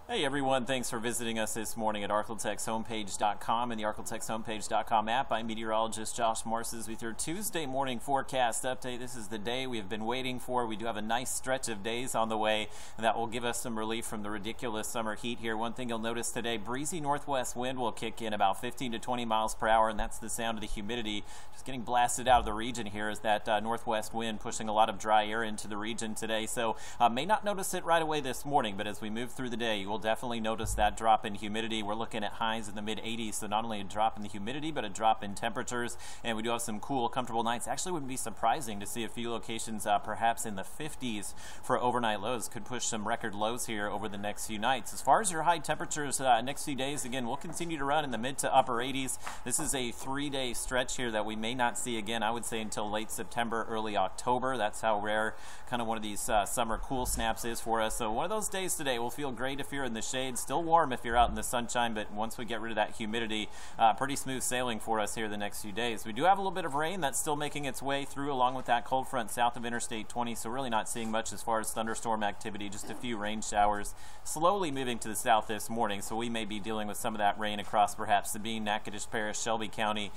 Hey everyone, thanks for visiting us this morning at arklatexhomepage.com and the arklatexhomepage.com app. I'm meteorologist Josh Morses with your Tuesday morning forecast update. This is the day we have been waiting for. We do have a nice stretch of days on the way that will give us some relief from the ridiculous summer heat here. One thing you'll notice today, breezy northwest wind will kick in about 15 to 20 miles per hour, and that's the sound of the humidity just getting blasted out of the region here as that northwest wind pushing a lot of dry air into the region today. So may not notice it right away this morning, but as we move through the day, you will definitely notice that drop in humidity. We're looking at highs in the mid-80s, so not only a drop in the humidity, but a drop in temperatures, and we do have some cool, comfortable nights. Actually, wouldn't be surprising to see a few locations perhaps in the 50s for overnight lows. Could push some record lows here over the next few nights. As far as your high temperatures next few days, again, we'll continue to run in the mid to upper 80s. This is a 3-day stretch here that we may not see again, I would say, until late September, early October. That's how rare kind of one of these summer cool snaps is for us. So one of those days today will feel great if you're in the shade, still warm if you're out in the sunshine, but once we get rid of that humidity, pretty smooth sailing for us here the next few days. We do have a little bit of rain that's still making its way through along with that cold front south of Interstate 20, so really not seeing much as far as thunderstorm activity, just a few rain showers slowly moving to the south this morning, so we may be dealing with some of that rain across perhaps Sabine, Natchitoches Parish, Shelby County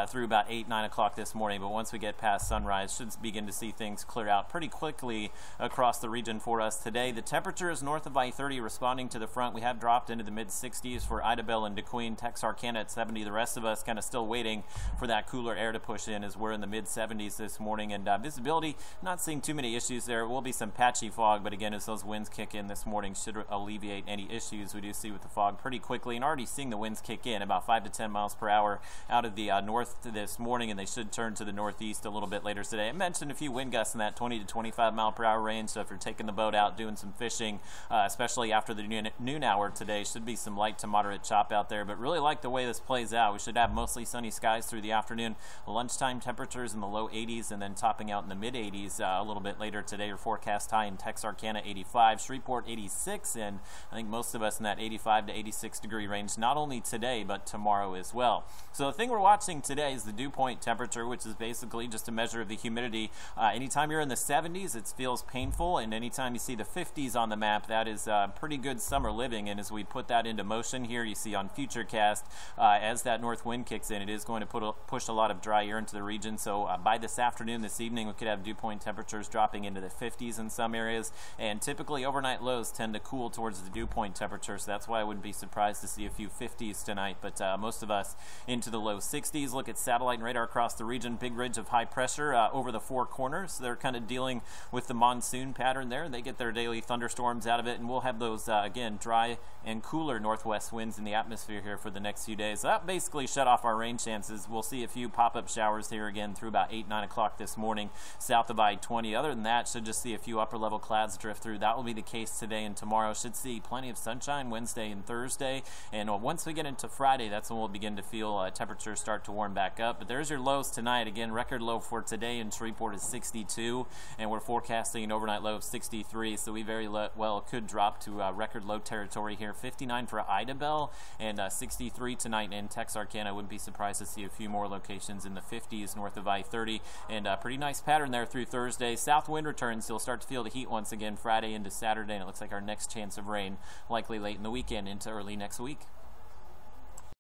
through about 8, 9 o'clock this morning, but once we get past sunrise, should begin to see things clear out pretty quickly across the region for us today. The temperature is north of I-30 responding to the front. We have dropped into the mid-60s for Idabel and DeQueen, Texarkana at 70. The rest of us kind of still waiting for that cooler air to push in as we're in the mid-70s this morning. And visibility, not seeing too many issues there. Will be some patchy fog, but again, as those winds kick in this morning, should alleviate any issues we do see with the fog pretty quickly. And already seeing the winds kick in about 5 to 10 miles per hour out of the north this morning, and they should turn to the northeast a little bit later today. I mentioned a few wind gusts in that 20 to 25 mile per hour range, so if you're taking the boat out doing some fishing, especially after the noon hour today, should be some light to moderate chop out there, but really like the way this plays out. We should have mostly sunny skies through the afternoon. Lunchtime temperatures in the low 80s and then topping out in the mid 80s a little bit later today. Your forecast high in Texarkana 85, Shreveport 86, and I think most of us in that 85 to 86 degree range, not only today but tomorrow as well. So the thing we're watching today is the dew point temperature, which is basically just a measure of the humidity. Anytime you're in the 70s, it feels painful, and anytime you see the 50s on the map, that is pretty good summer living. And as we put that into motion here, you see on Futurecast, as that north wind kicks in, it is going to push a lot of dry air into the region. So by this afternoon, this evening, we could have dew point temperatures dropping into the 50s in some areas, and typically overnight lows tend to cool towards the dew point temperature, so that's why I wouldn't be surprised to see a few 50s tonight, but most of us into the low 60s. Look at satellite and radar across the region, big ridge of high pressure over the four corners. They're kind of dealing with the monsoon pattern there. They get their daily thunderstorms out of it, and we'll have those, again, dry and cooler northwest winds in the atmosphere here for the next few days. So that basically shut off our rain chances. We'll see a few pop-up showers here again through about 8, 9 o'clock this morning south of I-20. Other than that, should just see a few upper-level clouds drift through. That will be the case today and tomorrow. Should see plenty of sunshine Wednesday and Thursday, and once we get into Friday, that's when we'll begin to feel temperatures start to warm back up. But there's your lows tonight. Again, record low for today in Shreveport is 62, and we're forecasting an overnight low of 63, so we very well could drop to record low territory here. 59 for Idabel and 63 tonight in Texarkana. I wouldn't be surprised to see a few more locations in the 50s north of I-30, and a pretty nice pattern there through Thursday. South wind returns, so you'll start to feel the heat once again Friday into Saturday, and it looks like our next chance of rain likely late in the weekend into early next week.